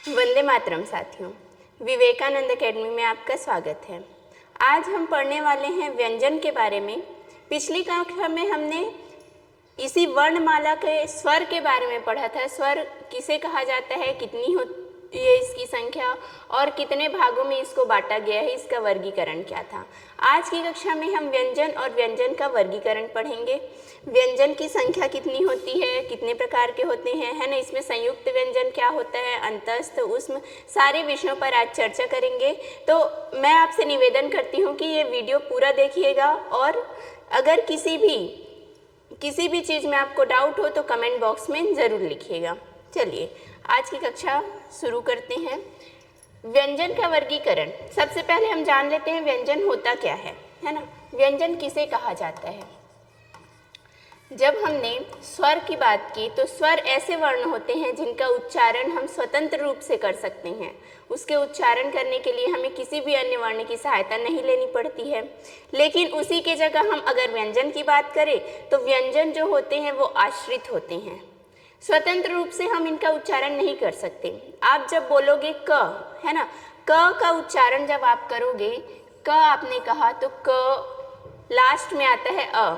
वंदे मातरम साथियों, विवेकानंद एकेडमी में आपका स्वागत है। आज हम पढ़ने वाले हैं व्यंजन के बारे में। पिछली कक्षा में हमने इसी वर्णमाला के स्वर के बारे में पढ़ा था। स्वर किसे कहा जाता है, कितनी होती है इसकी संख्या और कितने भागों में इसको बांटा गया है, इसका वर्गीकरण क्या था। आज की कक्षा में हम व्यंजन और व्यंजन का वर्गीकरण पढ़ेंगे। व्यंजन की संख्या कितनी होती है, कितने प्रकार के होते हैं, है ना। इसमें संयुक्त व्यंजन क्या होता है, अंतस्थ, उष्म, सारे विषयों पर आज चर्चा करेंगे। तो मैं आपसे निवेदन करती हूँ कि ये वीडियो पूरा देखिएगा और अगर किसी भी चीज़ में आपको डाउट हो तो कमेंट बॉक्स में ज़रूर लिखिएगा। चलिए आज की कक्षा शुरू करते हैं। व्यंजन का वर्गीकरण। सबसे पहले हम जान लेते हैं व्यंजन होता क्या है ना। व्यंजन किसे कहा जाता है। जब हमने स्वर की बात की तो स्वर ऐसे वर्ण होते हैं जिनका उच्चारण हम स्वतंत्र रूप से कर सकते हैं। उसके उच्चारण करने के लिए हमें किसी भी अन्य वर्ण की सहायता नहीं लेनी पड़ती है। लेकिन उसी के जगह हम अगर व्यंजन की बात करें तो व्यंजन जो होते हैं वो आश्रित होते हैं। स्वतंत्र रूप से हम इनका उच्चारण नहीं कर सकते। आप जब बोलोगे क, है ना, क का उच्चारण जब आप करोगे, क आपने कहा तो क लास्ट में आता है अ,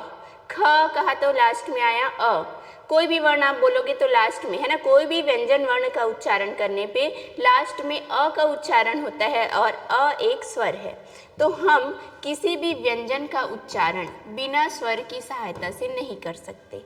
ख कहा तो लास्ट में आया अ। कोई भी वर्ण आप बोलोगे तो लास्ट में, है ना, कोई भी व्यंजन वर्ण का उच्चारण करने पे लास्ट में अ का उच्चारण होता है और अ एक स्वर है। तो हम किसी भी व्यंजन का उच्चारण बिना स्वर की सहायता से नहीं कर सकते।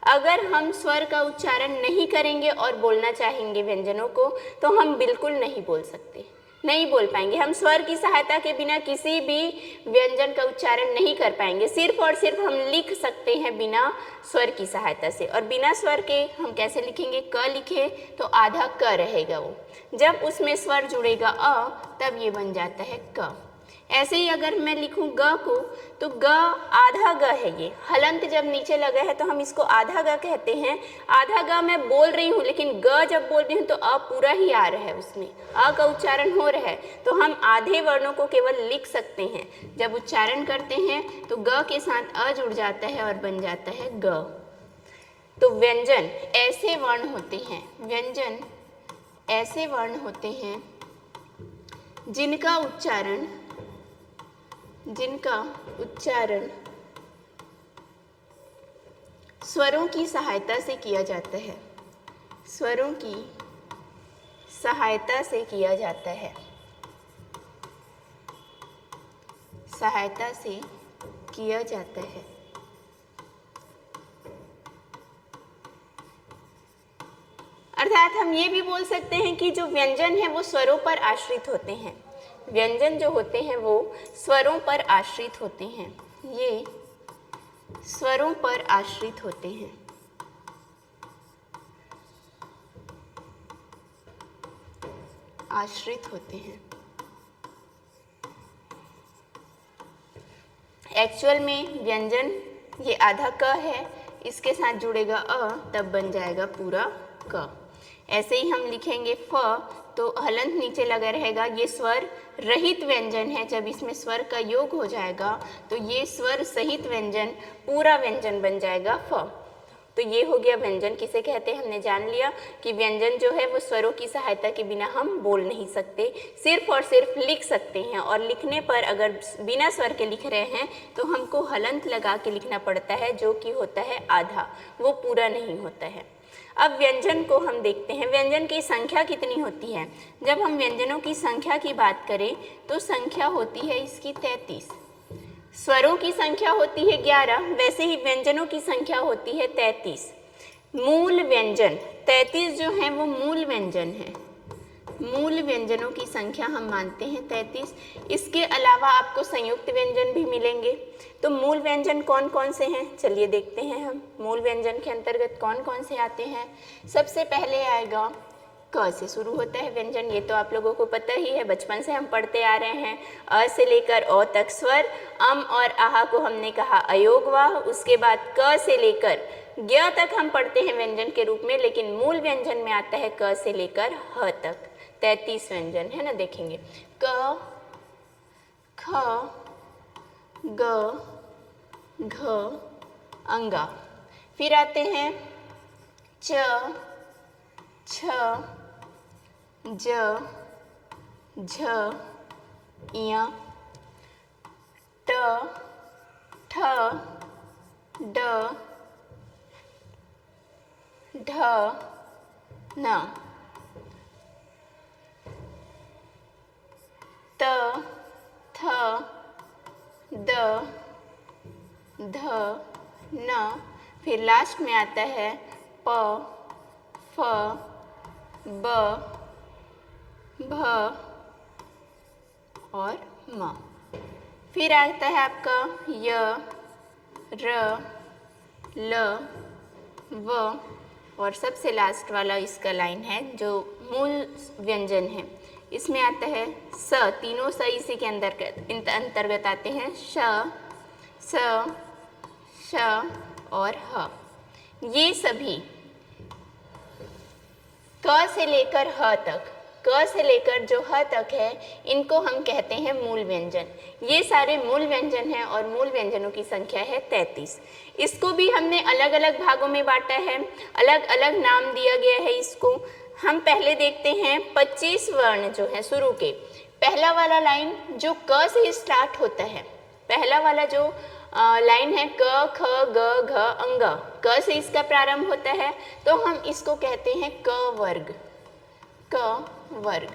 अगर हम स्वर का उच्चारण नहीं करेंगे और बोलना चाहेंगे व्यंजनों को तो हम बिल्कुल नहीं बोल सकते, नहीं बोल पाएंगे। हम स्वर की सहायता के बिना किसी भी व्यंजन का उच्चारण नहीं कर पाएंगे। सिर्फ और सिर्फ हम लिख सकते हैं बिना स्वर की सहायता से। और बिना स्वर के हम कैसे लिखेंगे, क लिखे तो आधा क रहेगा वो, जब उसमें स्वर जुड़ेगा अ तब ये बन जाता है क। ऐसे ही अगर मैं लिखूं ग को तो ग आधा ग है। ये हलंत जब नीचे लगा है तो हम इसको आधा ग कहते हैं। आधा ग मैं बोल रही हूँ लेकिन ग जब बोल रही हूँ तो अ पूरा ही आ रहा है, उसमें अ का उच्चारण हो रहा है। तो हम आधे वर्णों को केवल लिख सकते हैं। जब उच्चारण करते हैं तो ग के साथ अ जुड़ जाता है और बन जाता है ग। तो व्यंजन ऐसे वर्ण होते हैं, व्यंजन ऐसे वर्ण होते हैं जिनका उच्चारण स्वरों की सहायता से किया जाता है। स्वरों की सहायता से किया जाता है, सहायता से किया जाता है। अर्थात हम ये भी बोल सकते हैं कि जो व्यंजन है वो स्वरों पर आश्रित होते हैं। व्यंजन जो होते हैं वो स्वरों पर आश्रित होते हैं। ये स्वरों पर आश्रित होते हैं। आश्रित होते हैं। एक्चुअल में व्यंजन ये आधा क है, इसके साथ जुड़ेगा अ तब बन जाएगा पूरा क। ऐसे ही हम लिखेंगे फ तो हलंत नीचे लगा रहेगा। ये स्वर रहित व्यंजन है। जब इसमें स्वर का योग हो जाएगा तो ये स्वर सहित व्यंजन पूरा व्यंजन बन जाएगा फ। तो ये हो गया व्यंजन किसे कहते हैं। हमने जान लिया कि व्यंजन जो है वो स्वरों की सहायता के बिना हम बोल नहीं सकते, सिर्फ और सिर्फ लिख सकते हैं। और लिखने पर अगर बिना स्वर के लिख रहे हैं तो हमको हलंत लगा के लिखना पड़ता है, जो कि होता है आधा, वो पूरा नहीं होता है। अब व्यंजन को हम देखते हैं, व्यंजन की संख्या कितनी होती है। जब हम व्यंजनों की संख्या की बात करें तो संख्या होती है इसकी 33। स्वरों की संख्या होती है 11, वैसे ही व्यंजनों की संख्या होती है 33। मूल व्यंजन 33 जो है वो मूल व्यंजन है। मूल व्यंजनों की संख्या हम मानते हैं 33। इसके अलावा आपको संयुक्त व्यंजन भी मिलेंगे। तो मूल व्यंजन कौन कौन से हैं, चलिए देखते हैं हम मूल व्यंजन के अंतर्गत कौन कौन से आते हैं। सबसे पहले आएगा क से शुरू होता है व्यंजन। ये तो आप लोगों को पता ही है, बचपन से हम पढ़ते आ रहे हैं। अ से लेकर ओ तक स्वर। अम और आहा को हमने कहा अयोगवाह। उसके बाद क से लेकर ज्ञ तक हम पढ़ते हैं व्यंजन के रूप में, लेकिन मूल व्यंजन में आता है क से लेकर ह तक। 33 व्यंजन है ना, देखेंगे क, ख, ग, घ, अंगा। फिर आते हैं च, छ, ज, झ, य, ट, ठ, ड, ढ, न, त, थ, द, ध, न, फिर लास्ट में आता है प, फ, ब, भ और म। फिर आता है आपका य, र, ल, व और सबसे लास्ट वाला इसका लाइन है जो मूल व्यंजन है। इसमें आता है स, तीनों स इसी के अंतर्गत आते हैं। श, स, श और ह। ये सभी क से लेकर ह तक, क से लेकर जो ह तक है, इनको हम कहते हैं मूल व्यंजन। ये सारे मूल व्यंजन हैं और मूल व्यंजनों की संख्या है 33। इसको भी हमने अलग अलग भागों में बांटा है, अलग अलग नाम दिया गया है इसको। हम पहले देखते हैं 25 वर्ण जो है शुरू के। पहला वाला लाइन जो क से स्टार्ट होता है, पहला वाला जो लाइन है क, ख, ग, घ, अंग, क से इसका प्रारंभ होता है, तो हम इसको कहते हैं क वर्ग। क वर्ग।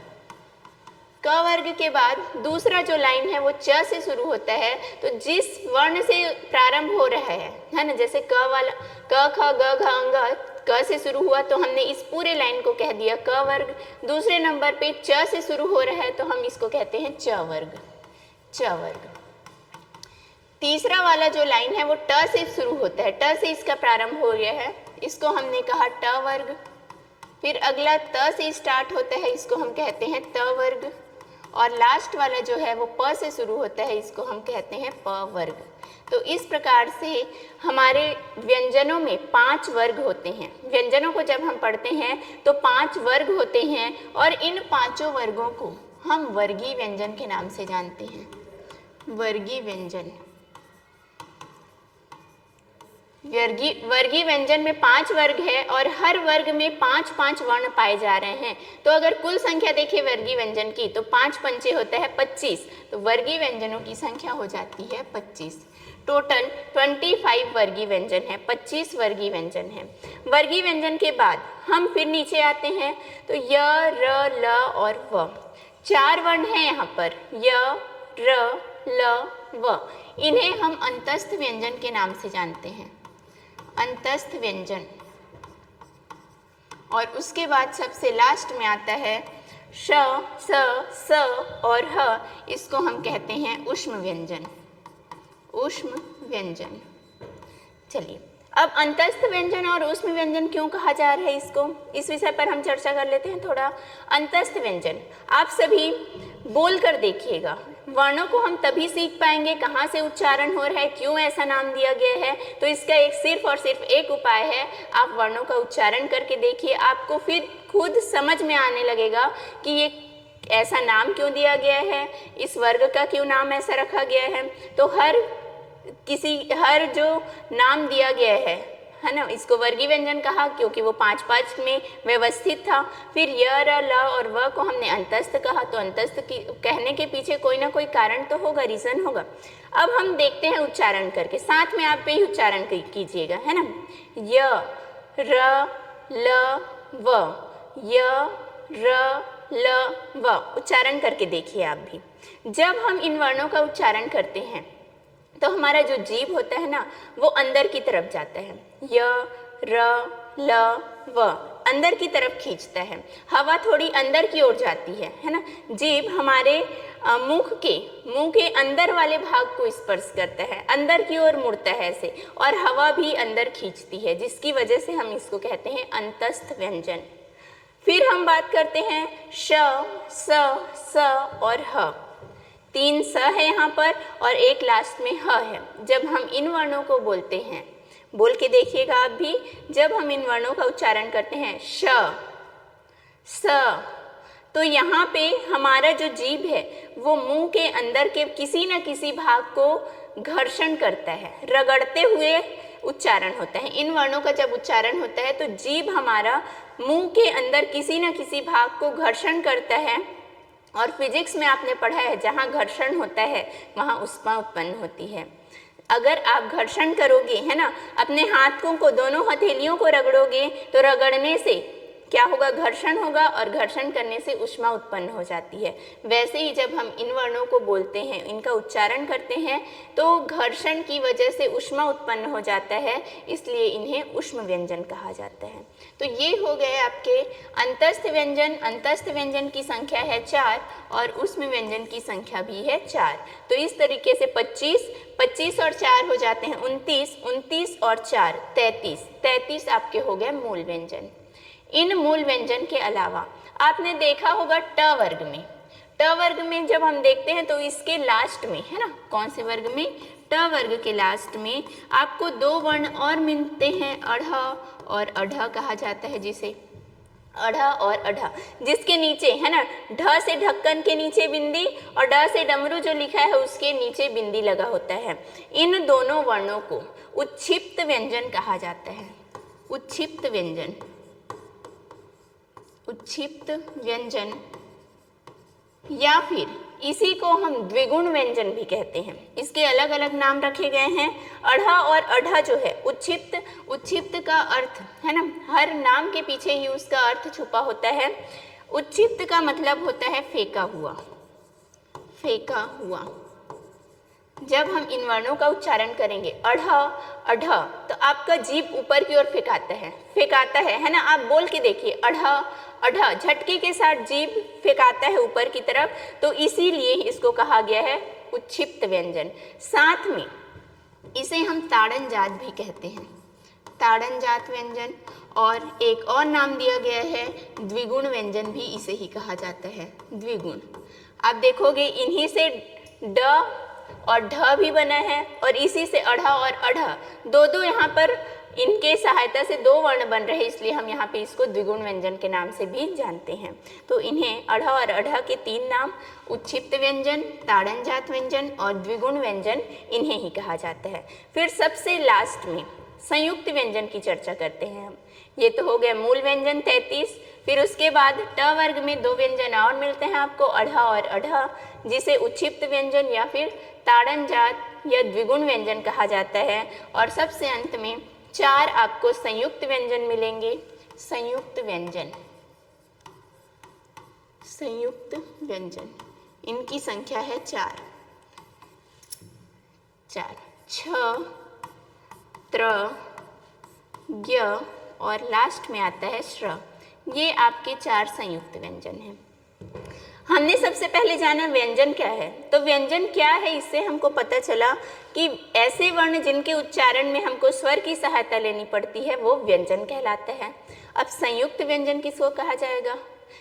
क वर्ग के बाद दूसरा जो लाइन है वो च से शुरू होता है, तो जिस वर्ण से प्रारंभ हो रहा है ना, जैसे क वाला क, ख, ग, घ, अंग क से शुरू हुआ तो हमने इस पूरे लाइन को कह दिया क वर्ग। दूसरे नंबर पे च से शुरू हो रहा है तो हम इसको कहते हैं च वर्ग। च वर्ग। तीसरा वाला जो लाइन है वो ट से शुरू होता है, ट से इसका प्रारंभ हो गया है, इसको हमने कहा ट वर्ग। फिर अगला त से स्टार्ट होता है, इसको हम कहते हैं त वर्ग। और लास्ट वाला जो है वो प से शुरू होता है, इसको हम कहते हैं प वर्ग। तो इस प्रकार से हमारे व्यंजनों में 5 वर्ग होते हैं। व्यंजनों को जब हम पढ़ते हैं तो 5 वर्ग होते हैं और इन 5 वर्गों को हम वर्गीय व्यंजन के नाम से जानते हैं। वर्गीय व्यंजन। वर्गीय व्यंजन में 5 वर्ग है और हर वर्ग में 5-5 वर्ण पाए जा रहे हैं। तो अगर कुल संख्या देखिए वर्गीय व्यंजन की तो 5 पंचे होता है 25, तो वर्गीय व्यंजनों की संख्या हो जाती है 25। टोटल 25 वर्गीय व्यंजन है, 25 वर्गीय व्यंजन है। वर्गीय व्यंजन के बाद हम फिर नीचे आते हैं तो य, र, ल और व। 4 वर्ण हैं यहाँ पर, य, र, ल, व। इन्हें हम अंतस्थ व्यंजन के नाम से जानते हैं, अंतस्थ व्यंजन। और उसके बाद सबसे लास्ट में आता है श, स और ह, इसको हम कहते हैं ऊष्म व्यंजन। ऊष्म व्यंजन। चलिए अब अंतस्थ व्यंजन और ऊष्म व्यंजन क्यों कहा जा रहा है इसको, इस विषय पर हम चर्चा कर लेते हैं थोड़ा। अंतस्थ व्यंजन आप सभी बोल कर देखिएगा, वर्णों को हम तभी सीख पाएंगे कहाँ से उच्चारण हो रहा है, क्यों ऐसा नाम दिया गया है। तो इसका एक सिर्फ और सिर्फ एक उपाय है, आप वर्णों का उच्चारण करके देखिए, आपको फिर खुद समझ में आने लगेगा कि ये ऐसा नाम क्यों दिया गया है, इस वर्ग का क्यों नाम ऐसा रखा गया है। तो हर जो नाम दिया गया है ना, इसको वर्गीय व्यंजन कहा क्योंकि वो 5-5 में व्यवस्थित था। फिर य, र, ल और व को हमने अंतस्थ कहा, तो अंतस्थ की कहने के पीछे कोई ना कोई कारण तो होगा, रीजन होगा। अब हम देखते हैं उच्चारण करके, साथ में आप भी उच्चारण कीजिएगा, है ना। य, र, ल, व, य, र, ल, व। उच्चारण करके देखिए आप भी। जब हम इन वर्णों का उच्चारण करते हैं तो हमारा जो जीभ होता है ना, वो अंदर की तरफ जाता है। य, र, ल, व अंदर की तरफ खींचता है, हवा थोड़ी अंदर की ओर जाती है ना। जीभ हमारे मुंह के अंदर वाले भाग को स्पर्श करता है, अंदर की ओर मुड़ता है ऐसे, और हवा भी अंदर खींचती है, जिसकी वजह से हम इसको कहते हैं अंतस्थ व्यंजन। फिर हम बात करते हैं श, स और ह। 3 स है यहाँ पर और एक लास्ट में ह है। जब हम इन वर्णों को बोलते हैं, बोल के देखिएगा आप भी, जब हम इन वर्णों का उच्चारण करते हैं श, स, तो यहाँ पे हमारा जो जीभ है वो मुंह के अंदर के किसी न किसी भाग को घर्षण करता है, रगड़ते हुए उच्चारण होता है। इन वर्णों का जब उच्चारण होता है तो जीभ हमारा मुंह के अंदर किसी न किसी भाग को घर्षण करता है, और फिजिक्स में आपने पढ़ा है जहाँ घर्षण होता है वहाँ ऊष्मा उत्पन्न होती है। अगर आप घर्षण करोगे, है ना, अपने हाथों को, दोनों हथेलियों को रगड़ोगे तो रगड़ने से क्या होगा, घर्षण होगा, और घर्षण करने से ऊष्मा उत्पन्न हो जाती है। वैसे ही जब हम इन वर्णों को बोलते हैं, इनका उच्चारण करते हैं, तो घर्षण की वजह से ऊष्मा उत्पन्न हो जाता है, इसलिए इन्हें ऊष्म व्यंजन कहा जाता है। तो ये हो गए आपके अंतस्थ व्यंजन। अंतस्थ व्यंजन की संख्या है 4 और ऊष्म व्यंजन की संख्या भी है 4। तो इस तरीके से 25 और 4 हो जाते हैं 29, 29 और 4 33, 33 आपके हो गए मूल व्यंजन। इन मूल व्यंजन के अलावा आपने देखा होगा ट वर्ग में, ट वर्ग में जब हम देखते हैं तो इसके लास्ट में, है ना, कौन से वर्ग में, ट वर्ग के लास्ट में आपको 2 वर्ण और मिलते हैं, अढ़ और अढ़ कहा जाता है जिसे, अढ़ और अढ़, जिसके नीचे, है ना, ढ से ढक्कन के नीचे बिंदी और ड से डमरू जो लिखा है उसके नीचे बिंदी लगा होता है। इन दोनों वर्णों को उच्छिप्त व्यंजन कहा जाता है। उच्छिप्त व्यंजन, उच्छिप्त व्यंजन, या फिर इसी को हम द्विगुण व्यंजन भी कहते हैं। इसके अलग अलग नाम रखे गए हैं। अढ़ा और अढ़ा जो है उच्छिप्त, उच्छिप्त का अर्थ, है ना, हर नाम के पीछे ही उसका अर्थ छुपा होता है। उच्छिप्त का मतलब होता है फेंका हुआ, फेंका हुआ। जब हम इन वर्णों का उच्चारण करेंगे अढ़ अढ़, तो आपका जीभ ऊपर की ओर फेंकाता है, फेंकाता है ना, आप बोल के देखिए अढ़ अढ़, झटके के साथ जीभ फेंकाता है ऊपर की तरफ, तो इसीलिए इसको कहा गया है उच्छिप्त व्यंजन। साथ में इसे हम ताड़न जात भी कहते हैं, ताड़न जात व्यंजन, और एक और नाम दिया गया है द्विगुण व्यंजन भी इसे ही कहा जाता है, द्विगुण। आप देखोगे इन्हीं से ड और ढ भी बना है, और इसी से अढ़ा और अढ़, दो यहाँ पर इनके सहायता से 2 वर्ण बन रहे हैं, इसलिए हम यहाँ पे इसको द्विगुण व्यंजन के नाम से भी जानते हैं। तो इन्हें अढ़ा और अढ़ा के 3 नाम, उच्छिप्त व्यंजन, ताड़न जात व्यंजन और द्विगुण व्यंजन, इन्हें ही कहा जाता है। फिर सबसे लास्ट में संयुक्त व्यंजन की चर्चा करते हैं हम। ये तो हो गया मूल व्यंजन 33, फिर उसके बाद ट वर्ग में 2 व्यंजन और मिलते हैं आपको, अढ़ा और अढ़ा, जिसे उच्छिप्त व्यंजन या फिर ताड़न जात या द्विगुण व्यंजन कहा जाता है। और सबसे अंत में 4 आपको संयुक्त व्यंजन मिलेंगे, संयुक्त व्यंजन, संयुक्त व्यंजन, इनकी संख्या है 4, छ, त्र, ज्ञ और लास्ट में आता है श्र। ये आपके 4 संयुक्त व्यंजन हैं। हमने सबसे पहले जाना व्यंजन क्या है। तो व्यंजन क्या है, इससे हमको पता चला कि ऐसे वर्ण जिनके उच्चारण में हमको स्वर की सहायता लेनी पड़ती है वो व्यंजन कहलाता है। अब संयुक्त व्यंजन किसको कहा जाएगा?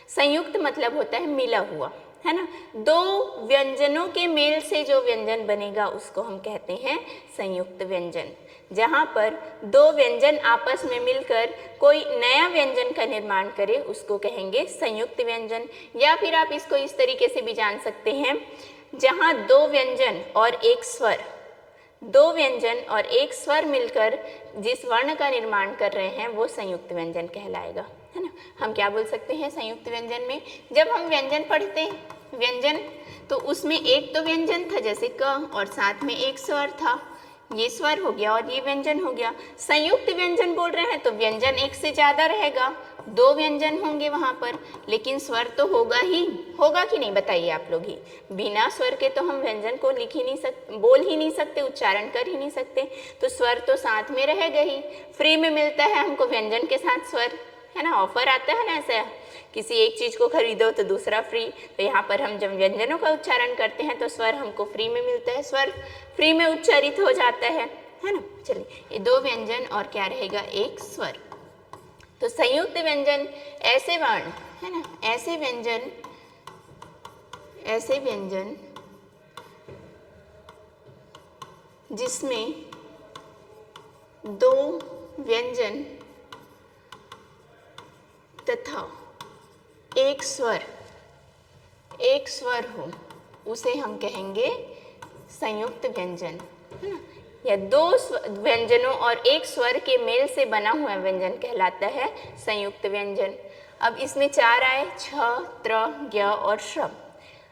संयुक्त मतलब होता है मिला हुआ, है ना। 2 व्यंजनों के मेल से जो व्यंजन बनेगा उसको हम कहते हैं संयुक्त व्यंजन। जहाँ पर 2 व्यंजन आपस में मिलकर कोई नया व्यंजन का निर्माण करे उसको कहेंगे संयुक्त व्यंजन। या फिर आप इसको इस तरीके से भी जान सकते हैं, जहाँ 2 व्यंजन और एक स्वर, 2 व्यंजन और एक स्वर मिलकर जिस वर्ण का निर्माण कर रहे हैं वो संयुक्त व्यंजन कहलाएगा, है ना। हम क्या बोल सकते हैं संयुक्त व्यंजन में, जब हम व्यंजन पढ़ते हैं व्यंजन तो उसमें एक तो व्यंजन था जैसे क और साथ में एक स्वर था, ये स्वर हो गया और ये व्यंजन हो गया। संयुक्त व्यंजन बोल रहे हैं तो व्यंजन एक से ज़्यादा रहेगा, 2 व्यंजन होंगे वहाँ पर, लेकिन स्वर तो होगा कि नहीं बताइए आप लोग ही। बिना स्वर के तो हम व्यंजन को लिख ही नहीं सकते, बोल ही नहीं सकते, उच्चारण कर ही नहीं सकते, तो स्वर तो साथ में रहेगा ही। फ्री में मिलता है हमको व्यंजन के साथ स्वर, है ना, ऑफर आता है ना, ऐसा किसी एक चीज़ को खरीदो तो दूसरा फ्री। तो यहाँ पर हम जब व्यंजनों का उच्चारण करते हैं तो स्वर हमको फ्री में मिलता है, स्वर फ्री में उच्चारित हो जाता है ना। चलिए, ये 2 व्यंजन और क्या रहेगा, एक स्वर। तो संयुक्त व्यंजन ऐसे वर्ण, है ना, ऐसे व्यंजन जिसमें 2 व्यंजन तथा एक स्वर हो उसे हम कहेंगे संयुक्त व्यंजन, है ना। या दो व्यंजनों और एक स्वर के मेल से बना हुआ व्यंजन कहलाता है संयुक्त व्यंजन। अब इसमें चार आए, छ, त्र, ज्ञ और श्र।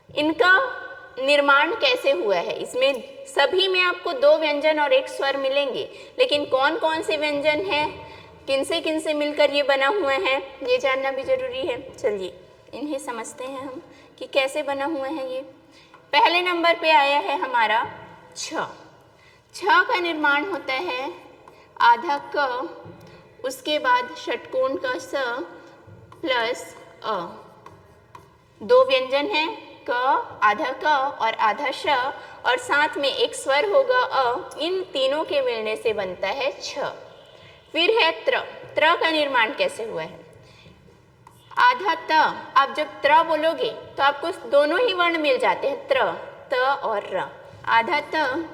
इनका निर्माण कैसे हुआ है? इसमें सभी में आपको दो व्यंजन और एक स्वर मिलेंगे, लेकिन कौन कौन से व्यंजन हैं, किन से मिलकर ये बना हुआ है, ये जानना भी जरूरी है। चलिए इन्हें समझते हैं हम कि कैसे बना हुआ है ये। पहले नंबर पे आया है हमारा छ। छ का निर्माण होता है आधा क, उसके बाद षटकोण का स प्लस अ। दो व्यंजन हैं, क, आधा क और आधा श, और साथ में एक स्वर होगा अ। इन तीनों के मिलने से बनता है छ। फिर है त्र। त्र का निर्माण कैसे हुआ है? आधा त, आप जब त्र बोलोगे तो आपको दोनों ही वर्ण मिल जाते हैं, त्र, त और र। आधा त,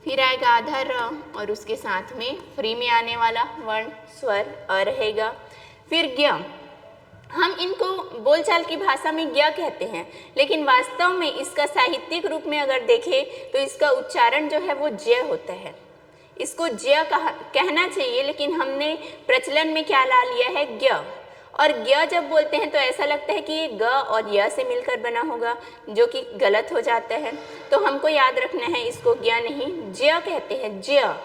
फिर आएगा आधा र और उसके साथ में फ्री में आने वाला वर्ण स्वर अ रहेगा। फिर ज्ञ, हम इनको बोलचाल की भाषा में ज्ञ कहते हैं, लेकिन वास्तव में इसका साहित्यिक रूप में अगर देखें तो इसका उच्चारण जो है वो ज्य होता है। इसको ज्य कहना चाहिए, लेकिन हमने प्रचलन में क्या ला लिया है, ज्ञ। और ज्ञ जब बोलते हैं तो ऐसा लगता है कि ये ग और य से मिलकर बना होगा, जो कि गलत हो जाता है। तो हमको याद रखना है, इसको ज्ञ नहीं ज्य कहते हैं, ज्य।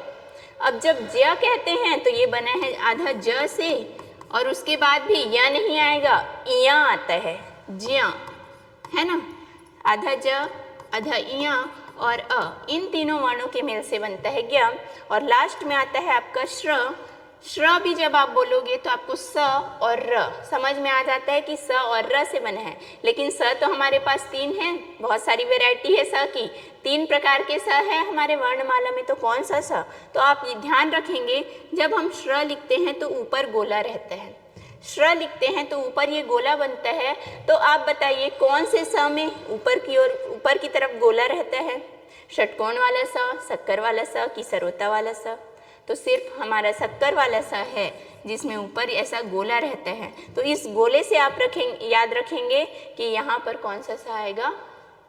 अब जब ज्य कहते हैं तो ये बना है आधा ज से, और उसके बाद भी य नहीं आएगा, इया आता है, ज्या, है ना। आधा ज, आधा इया और अ, इन तीनों वर्णों के मेल से बनता है ज्ञ। और लास्ट में आता है आपका श्र। श्र भी जब आप बोलोगे तो आपको स और र समझ में आ जाता है कि स और र से बना है, लेकिन स तो हमारे पास तीन है, बहुत सारी वैरायटी है स की, तीन प्रकार के स है हमारे वर्णमाला में, तो कौन सा स? तो आप ये ध्यान रखेंगे, जब हम श्र लिखते हैं तो ऊपर गोला रहता है, श्र लिखते हैं तो ऊपर ये गोला बनता है। तो आप बताइए कौन से स में ऊपर की ओर, ऊपर की तरफ गोला रहता है? षटकोण वाला स, शक्कर वाला स कि सरोता वाला स? तो सिर्फ हमारा शक्कर वाला स है जिसमें ऊपर ऐसा गोला रहता है। तो इस गोले से आप याद रखेंगे कि यहाँ पर कौन सा स आएगा,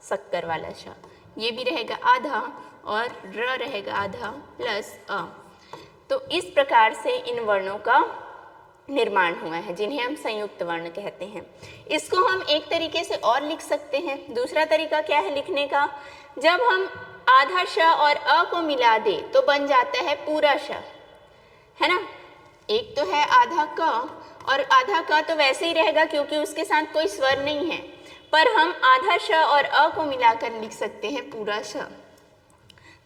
शक्कर वाला स। ये भी रहेगा आधा और र रहेगा आधा प्लस अ। तो इस प्रकार से इन वर्णों का निर्माण हुआ है, जिन्हें हम संयुक्त वर्ण कहते हैं। इसको हम एक तरीके से और लिख सकते हैं। दूसरा तरीका क्या है लिखने का? जब हम आधा श और अ को मिला दे तो बन जाता है पूरा श, है ना। एक तो है आधा क, और आधा क तो वैसे ही रहेगा क्योंकि उसके साथ कोई स्वर नहीं है, पर हम आधा श और अ को मिलाकर लिख सकते हैं पूरा श।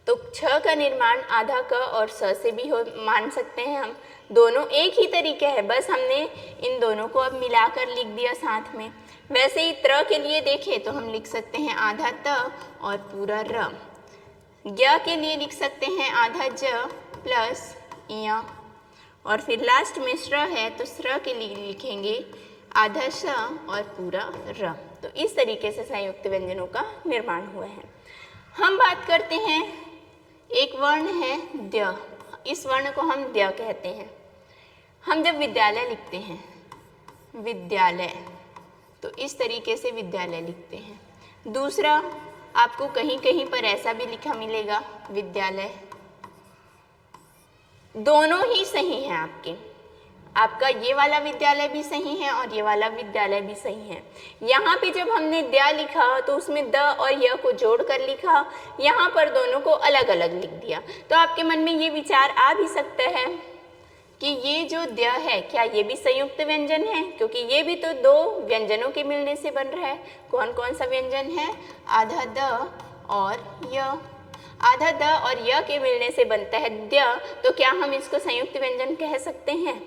तो छ का निर्माण आधा क और स से भी मान सकते हैं हम। दोनों एक ही तरीके है, बस हमने इन दोनों को अब मिलाकर लिख दिया साथ में। वैसे ही त्र के लिए देखें तो हम लिख सकते हैं आधा त और पूरा र। ज्ञ के लिए लिख सकते हैं आधा ज प्लस इया, और फिर लास्ट में श्र है तो श्र के लिए लिखेंगे आधा श और पूरा र। तो इस तरीके से संयुक्त व्यंजनों का निर्माण हुआ है। हम बात करते हैं, एक वर्ण है द्य। इस वर्ण को हम द्य कहते हैं। हम जब विद्यालय लिखते हैं, विद्यालय, तो इस तरीके से विद्यालय लिखते हैं। दूसरा आपको कहीं कहीं पर ऐसा भी लिखा मिलेगा विद्यालय। दोनों ही सही हैं आपके, आपका ये वाला विद्यालय भी सही है और ये वाला विद्यालय भी सही है। यहाँ पे जब हमने द्या लिखा तो उसमें द और य को जोड़ कर लिखा, यहाँ पर दोनों को अलग अलग लिख दिया। तो आपके मन में ये विचार आ भी सकता है कि ये जो द्य है क्या ये भी संयुक्त व्यंजन है, क्योंकि ये भी तो दो व्यंजनों के मिलने से बन रहा है। कौन कौन सा व्यंजन है? आधा द और य। आधा द और य के मिलने से बनता है द्य। तो क्या हम इसको संयुक्त व्यंजन कह सकते हैं?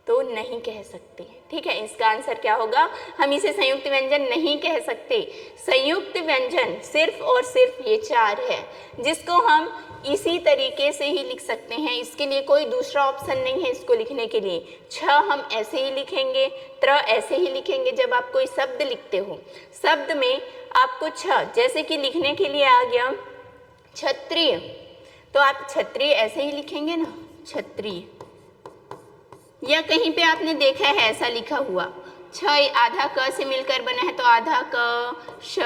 तो नहीं कह सकते। ठीक है, इसका आंसर क्या होगा? हम इसे संयुक्त व्यंजन नहीं कह सकते। संयुक्त व्यंजन सिर्फ और सिर्फ ये चार है, जिसको हम इसी तरीके से ही लिख सकते हैं। इसके लिए कोई दूसरा ऑप्शन नहीं है इसको लिखने के लिए। छ हम ऐसे ही लिखेंगे, त्र ऐसे ही लिखेंगे। जब आप कोई शब्द लिखते हो, शब्द में आपको छ जैसे कि लिखने के लिए आ गया क्षत्रिय, तो आप क्षत्रिय ऐसे ही लिखेंगे ना, क्षत्रिय। या कहीं पे आपने देखा है ऐसा लिखा हुआ, छ आधा क से मिलकर बना है तो आधा क श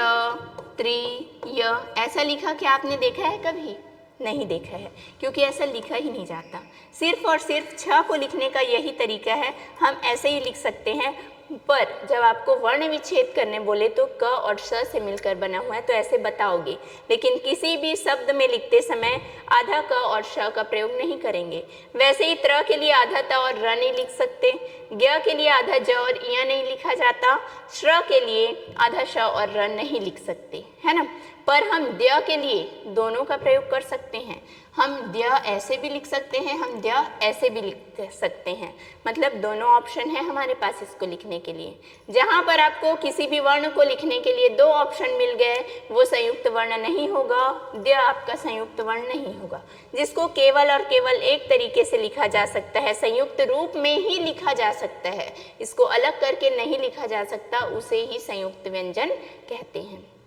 त्रि य, ऐसा लिखा क्या आपने देखा है कभी? नहीं देखा है, क्योंकि ऐसा लिखा ही नहीं जाता। सिर्फ और सिर्फ छ को लिखने का यही तरीका है, हम ऐसे ही लिख सकते हैं। पर जब आपको वर्ण विच्छेद करने बोले तो क और श से मिलकर बना हुआ है तो ऐसे बताओगे, लेकिन किसी भी शब्द में लिखते समय आधा क और श का प्रयोग नहीं करेंगे। वैसे ही त्र के लिए आधा त और र नहीं लिख सकते, ज्ञ के लिए आधा ज और य नहीं लिखा जाता, श्र के लिए आधा श और र नहीं लिख सकते, है ना। पर हम द्य के लिए दोनों का प्रयोग कर सकते हैं। हम द्य ऐसे भी लिख सकते हैं, हम द्य ऐसे भी लिख सकते हैं, मतलब दोनों ऑप्शन है हमारे पास इसको लिखने के लिए। जहाँ पर आपको किसी भी वर्ण को लिखने के लिए दो ऑप्शन मिल गए वो संयुक्त वर्ण नहीं होगा, द्य आपका संयुक्त वर्ण नहीं होगा। जिसको केवल और केवल एक तरीके से लिखा जा सकता है, संयुक्त रूप में ही लिखा जा सकता है, इसको अलग करके नहीं लिखा जा सकता, उसे ही संयुक्त व्यंजन कहते हैं।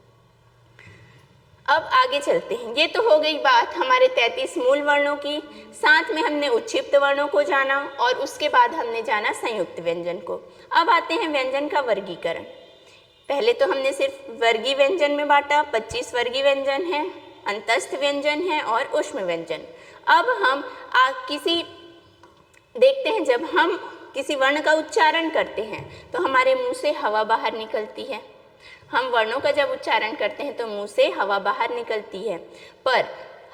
अब आगे चलते हैं। ये तो हो गई बात हमारे 33 मूल वर्णों की, साथ में हमने उच्छिप्त वर्णों को जाना और उसके बाद हमने जाना संयुक्त व्यंजन को। अब आते हैं व्यंजन का वर्गीकरण। पहले तो हमने सिर्फ वर्गीय व्यंजन में बांटा, 25 वर्गीय व्यंजन हैं, अंतस्थ व्यंजन है और ऊष्म व्यंजन। अब हम देखते हैं, जब हम किसी वर्ण का उच्चारण करते हैं तो हमारे मुंह से हवा बाहर निकलती है। हम वर्णों का जब उच्चारण करते हैं तो मुंह से हवा बाहर निकलती है, पर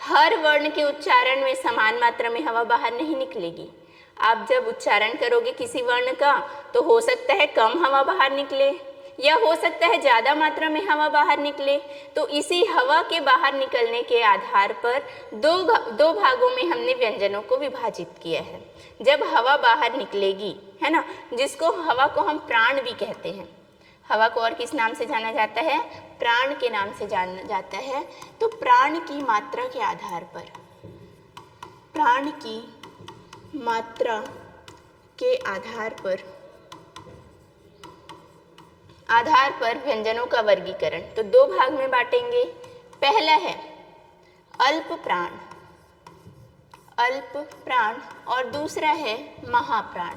हर वर्ण के उच्चारण में समान मात्रा में हवा बाहर नहीं निकलेगी। आप जब उच्चारण करोगे किसी वर्ण का तो हो सकता है कम हवा बाहर निकले या हो सकता है ज़्यादा मात्रा में हवा बाहर निकले। तो इसी हवा के बाहर निकलने के आधार पर दो भागों में हमने व्यंजनों को विभाजित किया है। जब हवा बाहर निकलेगी, है ना, जिसको हवा को हम प्राण भी कहते हैं, हवा को और किस नाम से जाना जाता है, प्राण के नाम से जाना जाता है। तो प्राण की मात्रा के आधार पर, प्राण की मात्रा के आधार पर व्यंजनों का वर्गीकरण तो दो भाग में बांटेंगे। पहला है अल्प प्राण और दूसरा है महाप्राण।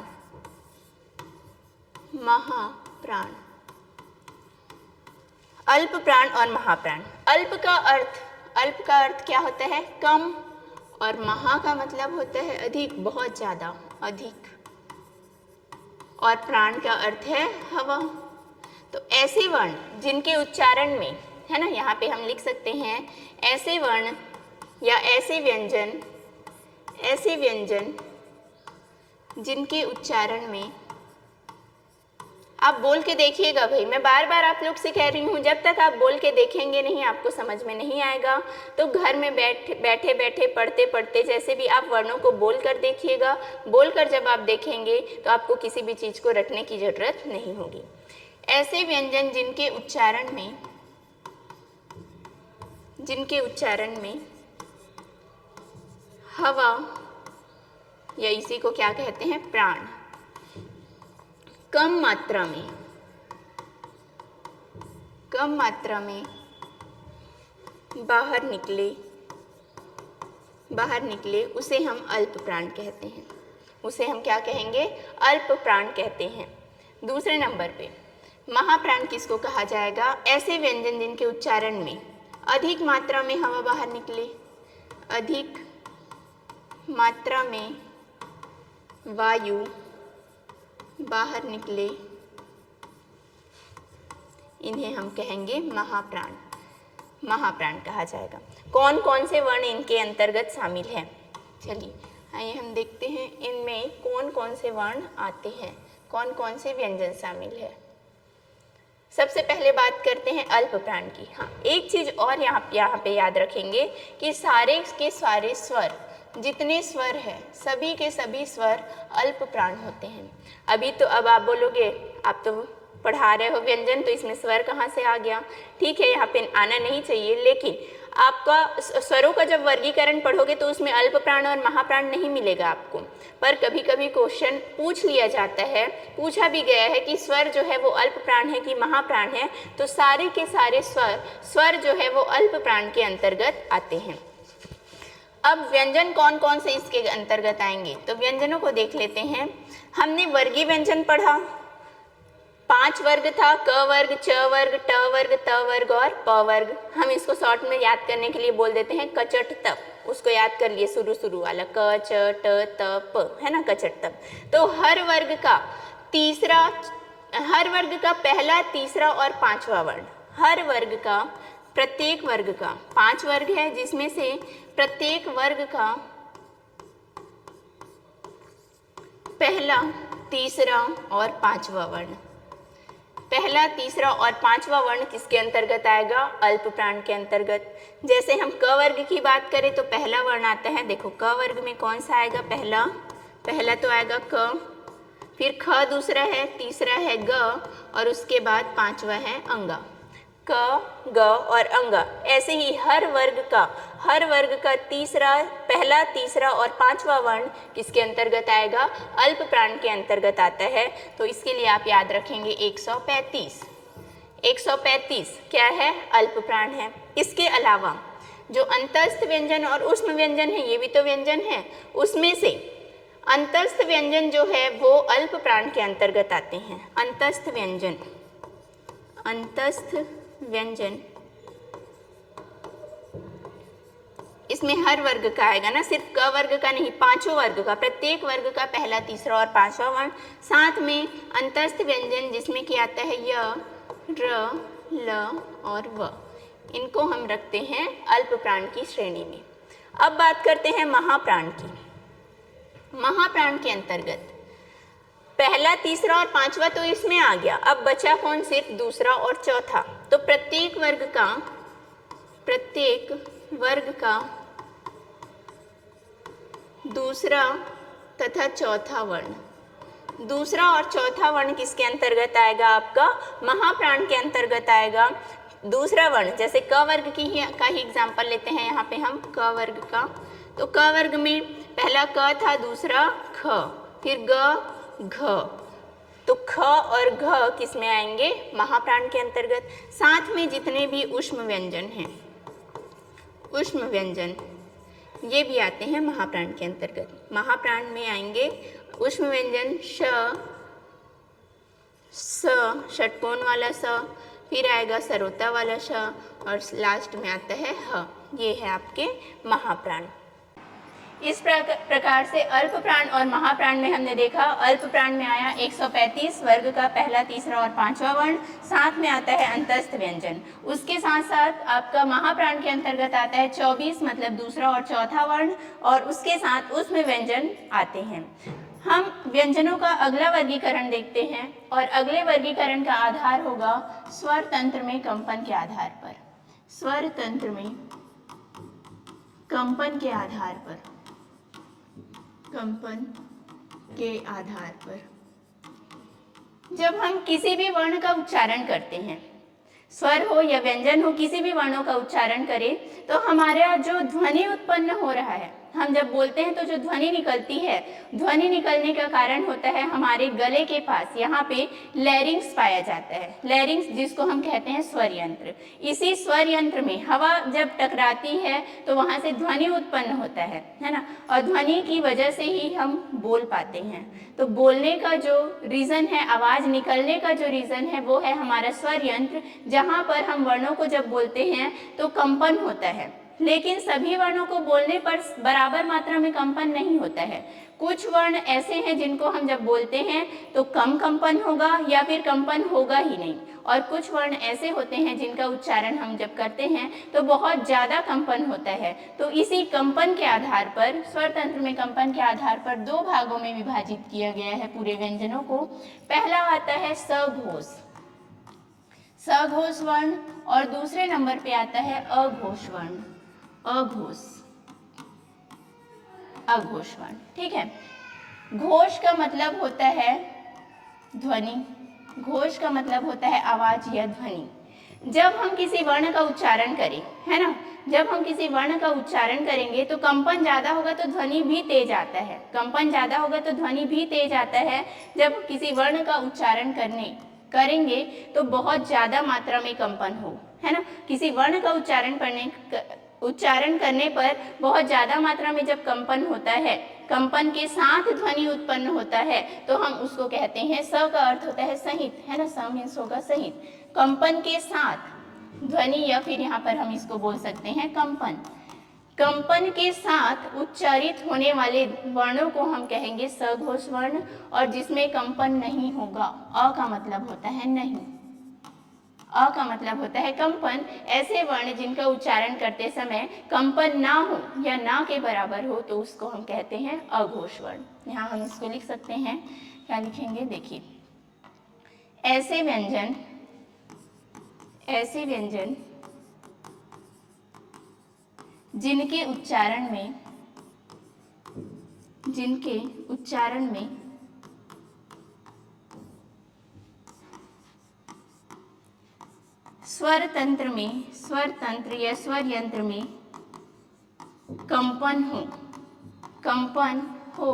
अल्प प्राण और महाप्राण। अल्प का अर्थ क्या होता है, कम, और महा का मतलब होता है अधिक, बहुत ज़्यादा, अधिक, और प्राण का अर्थ है हवा। तो ऐसे वर्ण जिनके उच्चारण में, है ना, यहाँ पे हम लिख सकते हैं ऐसे वर्ण या ऐसे व्यंजन जिनके उच्चारण में, आप बोल के देखिएगा भाई, मैं बार बार आप लोग से कह रही हूँ, जब तक आप बोल के देखेंगे नहीं आपको समझ में नहीं आएगा। तो घर में बैठे बैठे पढ़ते पढ़ते जैसे भी आप वर्णों को बोल कर देखिएगा, बोल कर जब आप देखेंगे तो आपको किसी भी चीज़ को रटने की ज़रूरत नहीं होगी। ऐसे व्यंजन जिनके उच्चारण में हवा या इसी को क्या कहते हैं, प्राण, कम मात्रा में बाहर निकले उसे हम अल्प प्राण कहते हैं। उसे हम क्या कहेंगे, अल्प प्राण कहते हैं। दूसरे नंबर पे महाप्राण किसको कहा जाएगा, ऐसे व्यंजन जिनके उच्चारण में अधिक मात्रा में हवा बाहर निकले, अधिक मात्रा में वायु बाहर निकले, इन्हें हम कहेंगे महाप्राण कहा जाएगा। कौन कौन से वर्ण इनके अंतर्गत शामिल हैं, चलिए आइए हम देखते हैं इनमें कौन कौन से वर्ण आते हैं, कौन कौन से व्यंजन शामिल है। सबसे पहले बात करते हैं अल्प प्राण की। हाँ, एक चीज़ और यहाँ पे याद रखेंगे कि सारे के सारे स्वर, जितने स्वर हैं सभी के सभी स्वर अल्प प्राण होते हैं। अभी तो अब आप बोलोगे आप तो पढ़ा रहे हो व्यंजन, तो इसमें स्वर कहाँ से आ गया। ठीक है, यहाँ पे आना नहीं चाहिए, लेकिन आपका स्वरों का जब वर्गीकरण पढ़ोगे तो उसमें अल्प प्राण और महाप्राण नहीं मिलेगा आपको। पर कभी कभी क्वेश्चन पूछ लिया जाता है, पूछा भी गया है कि स्वर जो है वो अल्प प्राण है कि महाप्राण है, तो सारे के सारे स्वर जो है वो अल्प प्राण के अंतर्गत आते हैं। अब व्यंजन कौन कौन से इसके अंतर्गत आएंगे, तो व्यंजनों को देख लेते हैं। हमने वर्गीय व्यंजन पढ़ा, 5 वर्ग था, क वर्ग, च वर्ग, ट वर्ग, त वर्ग और प वर्ग। हम इसको शॉर्ट में याद करने के लिए बोल देते हैं कचट तप। उसको याद कर लिए, शुरू वाला क च ट त प, है ना, कचट तप। तो हर वर्ग का पहला, तीसरा और पांचवा वर्ण, हर वर्ग का, प्रत्येक वर्ग का, 5 वर्ग है जिसमें से प्रत्येक वर्ग का पहला, तीसरा और पांचवा वर्ण, पहला, तीसरा और पांचवा वर्ण किसके अंतर्गत आएगा? अल्प प्राण के अंतर्गत। जैसे हम क वर्ग की बात करें तो पहला वर्ण आता है, देखो क वर्ग में कौन सा आएगा? पहला तो आएगा क, फिर ख दूसरा है, तीसरा है ग और उसके बाद पांचवा है अंगा। क, ग और अंगा। ऐसे ही हर वर्ग का पहला, तीसरा और पांचवा वर्ण किसके अंतर्गत आएगा? अल्प प्राण के अंतर्गत आता है। तो इसके लिए आप याद रखेंगे 135। 135 क्या है? अल्प प्राण है। इसके अलावा जो अंतस्थ व्यंजन और ऊष्म व्यंजन है, ये भी तो व्यंजन है, उसमें से अंतस्थ व्यंजन जो है वो अल्प प्राण के अंतर्गत आते हैं। अंतस्थ व्यंजन इसमें हर वर्ग का आएगा ना, सिर्फ क वर्ग का नहीं, पांचों वर्ग का, प्रत्येक वर्ग का पहला, तीसरा और पांचवा वर्ण, साथ में अंतस्थ व्यंजन जिसमें कि आता है य, र, ल और व, इनको हम रखते हैं अल्प प्राण की श्रेणी में। अब बात करते हैं महाप्राण की। महाप्राण के अंतर्गत पहला, तीसरा और पांचवा तो इसमें आ गया, अब बचा कौन? सिर्फ दूसरा और चौथा। तो प्रत्येक वर्ग का दूसरा तथा चौथा वर्ण, दूसरा और चौथा वर्ण किसके अंतर्गत आएगा? आपका महाप्राण के अंतर्गत आएगा। दूसरा वर्ण, जैसे क वर्ग का ही एग्जाम्पल लेते हैं यहाँ पे हम, क वर्ग का। तो क वर्ग में पहला क था, दूसरा ख, फिर ग, घ। तो ख और घ किस में आएंगे? महाप्राण के अंतर्गत। साथ में जितने भी ऊष्म व्यंजन हैं, ऊष्म व्यंजन ये भी आते हैं महाप्राण के अंतर्गत। महाप्राण में आएंगे ऊष्म व्यंजन श, स, षटकोण वाला स, फिर आएगा सरोता वाला श और लास्ट में आता है ह। ये है आपके महाप्राण। इस प्रकार से अल्प प्राण और महाप्राण में हमने देखा, अल्प प्राण में आया 135 वर्ग का पहला, तीसरा और पांचवा वर्ण, साथ में आता है अंतस्थ व्यंजन। उसके साथ साथ आपका महाप्राण के अंतर्गत आता है 24 मतलब दूसरा और चौथा वर्ण, और उसके साथ उसमें व्यंजन आते हैं। हम व्यंजनों का अगला वर्गीकरण देखते हैं और अगले वर्गीकरण का आधार होगा स्वर तंत्र में कंपन के आधार पर। स्वर तंत्र में कंपन के आधार पर, कंपन के आधार पर जब हम किसी भी वर्ण का उच्चारण करते हैं, स्वर हो या व्यंजन हो, किसी भी वर्णों का उच्चारण करें तो हमारा जो ध्वनि उत्पन्न हो रहा है, हम जब बोलते हैं तो जो ध्वनि निकलती है, ध्वनि निकलने का कारण होता है हमारे गले के पास यहाँ पे लैरिंग्स पाया जाता है। लैरिंग्स जिसको हम कहते हैं स्वर यंत्र। इसी स्वर यंत्र में हवा जब टकराती है तो वहाँ से ध्वनि उत्पन्न होता है ना, और ध्वनि की वजह से ही हम बोल पाते हैं। तो बोलने का जो रीज़न है, आवाज़ निकलने का जो रीज़न है, वो है हमारा स्वर यंत्र, जहाँ पर हम वर्णों को जब बोलते हैं तो कंपन होता है। लेकिन सभी वर्णों को बोलने पर बराबर मात्रा में कंपन नहीं होता है। कुछ वर्ण ऐसे हैं जिनको हम जब बोलते हैं तो कम कंपन होगा या फिर कंपन होगा ही नहीं, और कुछ वर्ण ऐसे होते हैं जिनका उच्चारण हम जब करते हैं तो बहुत ज़्यादा कंपन होता है। तो इसी कंपन के आधार पर, स्वर तंत्र में कंपन के आधार पर दो भागों में विभाजित किया गया है पूरे व्यंजनों को। पहला आता है सघोष, सघोष वर्ण, और दूसरे नंबर पे आता है अघोष वर्ण, अघोष वर्ण। ठीक है। घोष का मतलब होता है ध्वनि, घोष का मतलब होता है आवाज या ध्वनि। जब हम किसी वर्ण का उच्चारण करें, है ना, जब हम किसी वर्ण का उच्चारण करेंगे तो कंपन ज़्यादा होगा तो ध्वनि भी तेज आता है, कंपन ज़्यादा होगा तो ध्वनि भी तेज आता है। जब किसी वर्ण का उच्चारण करेंगे तो बहुत ज़्यादा मात्रा में कंपन हो, है ना। किसी वर्ण का उच्चारण करने पर बहुत ज़्यादा मात्रा में जब कंपन होता है, कंपन के साथ ध्वनि उत्पन्न होता है, तो हम उसको कहते हैं, स का अर्थ होता है सहित, है ना, स मीन्स होगा सहित, कंपन के साथ ध्वनि, या फिर यहाँ पर हम इसको बोल सकते हैं कंपन। कंपन के साथ उच्चारित होने वाले वर्णों को हम कहेंगे सघोष वर्ण, और जिसमें कंपन नहीं होगा, अ का मतलब होता है नहीं, अ का मतलब होता है कंपन, ऐसे वर्ण जिनका उच्चारण करते समय कंपन ना हो या ना के बराबर हो तो उसको हम कहते हैं अघोष वर्ण। यहाँ हम इसको लिख सकते हैं, क्या लिखेंगे, देखिए, ऐसे व्यंजन जिनके उच्चारण में स्वर तंत्र या स्वर यंत्र में कंपन हो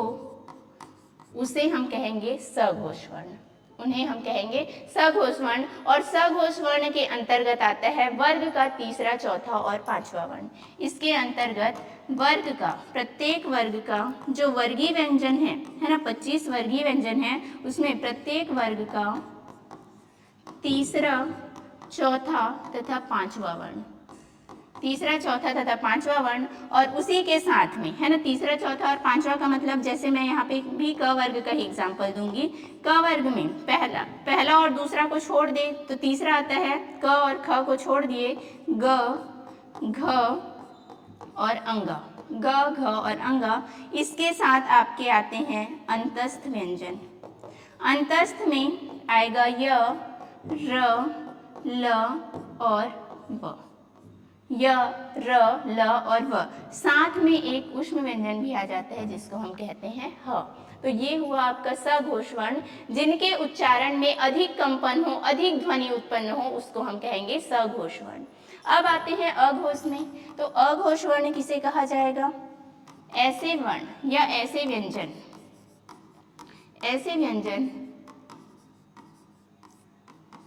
उसे हम कहेंगे सघोष वर्ण, उन्हें हम कहेंगे सघोष वर्ण। और सघोष वर्ण के अंतर्गत आता है वर्ग का तीसरा, चौथा और पांचवा वर्ण। इसके अंतर्गत वर्ग का, प्रत्येक वर्ग का जो वर्गीय व्यंजन है ना, 25 वर्गीय व्यंजन है, उसमें प्रत्येक वर्ग का तीसरा, चौथा तथा पांचवा वर्ण, तीसरा, चौथा तथा पांचवा वर्ण, और उसी के साथ में है ना, तीसरा, चौथा और पांचवा का मतलब, जैसे मैं यहाँ पे भी क वर्ग का ही एग्जाम्पल दूंगी। क वर्ग में पहला और दूसरा को छोड़ दे तो तीसरा आता है, क और ख को छोड़ दिए ग, घ और अंगा, ग, घ और अंगा। इसके साथ आपके आते हैं अंतस्थ व्यंजन। अंतस्थ में आएगा य, र, ल और व, य, र, ल और व। साथ में एक ऊष्म व्यंजन भी आ जाता है जिसको हम कहते हैं ह। तो ये हुआ आपका सघोष वर्ण, जिनके उच्चारण में अधिक कंपन हो, अधिक ध्वनि उत्पन्न हो, उसको हम कहेंगे सघोष वर्ण। अब आते हैं अघोष में। तो अघोष वर्ण किसे कहा जाएगा? ऐसे वर्ण या ऐसे व्यंजन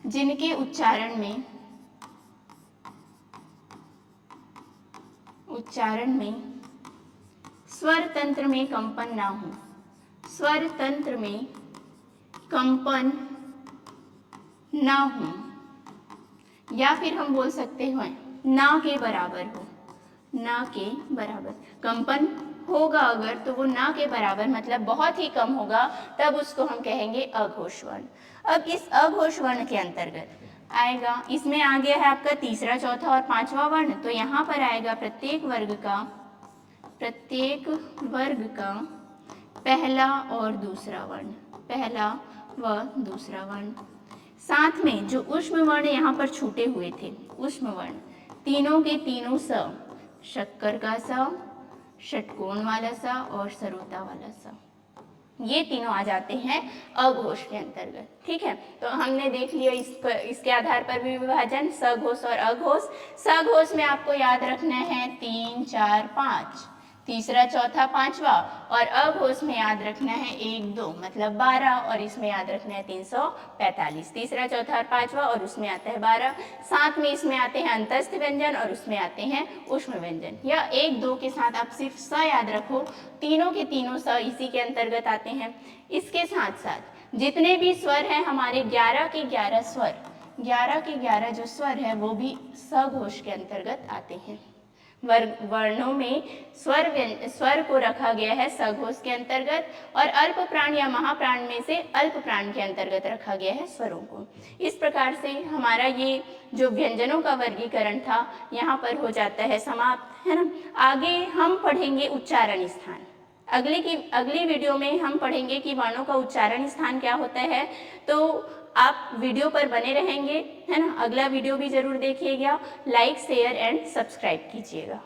जिनके उच्चारण में स्वर तंत्र में कंपन ना हो, स्वर तंत्र में कंपन ना हो, या फिर हम बोल सकते हैं ना के बराबर हो, ना के बराबर। कंपन होगा अगर तो वो ना के बराबर मतलब बहुत ही कम होगा, तब उसको हम कहेंगे अघोष वर्ण। अब इस अघोष वर्ण के अंतर्गत आएगा, इसमें आ गया है आपका तीसरा, चौथा और पांचवा वर्ण। तो यहाँ पर आएगा प्रत्येक वर्ग का पहला और दूसरा वर्ण, पहला व दूसरा वर्ण। साथ में जो ऊष्म वर्ण यहाँ पर छूटे हुए थे, ऊष्म वर्ण तीनों के तीनों स, शक्कर का स, षटकोण वाला सा और सरोता वाला सा, ये तीनों आ जाते हैं अघोष के अंतर्गत। ठीक है, तो हमने देख लिया इसके आधार पर भी विभाजन सघोष और अघोष। सघोष में आपको याद रखना है 3, 4, 5, तीसरा, चौथा, पांचवा, और अघोष में याद रखना है 1, 2 मतलब 12, और इसमें याद रखना है 345, तीसरा, चौथा और पांचवा, और उसमें आता है 12। साथ में इसमें आते हैं अंतस्थ व्यंजन और उसमें आते हैं ऊष्म व्यंजन। या 1, 2 के साथ आप सिर्फ स याद रखो, तीनों के तीनों स इसी के अंतर्गत आते हैं। इसके साथ साथ जितने भी स्वर हैं हमारे 11 के 11 स्वर, 11 के 11 जो स्वर है वो भी सघोष के अंतर्गत आते हैं। वर्णों में स्वर को रखा गया है सघोष के अंतर्गत, और अल्प प्राण या महाप्राण में से अल्प प्राण के अंतर्गत रखा गया है स्वरों को। इस प्रकार से हमारा ये जो व्यंजनों का वर्गीकरण था यहाँ पर हो जाता है समाप्त, है ना। आगे हम पढ़ेंगे उच्चारण स्थान। अगली वीडियो में हम पढ़ेंगे कि वर्णों का उच्चारण स्थान क्या होता है। तो आप वीडियो पर बने रहेंगे, है ना। अगला वीडियो भी जरूर देखिएगा, लाइक, शेयर एंड सब्सक्राइब कीजिएगा।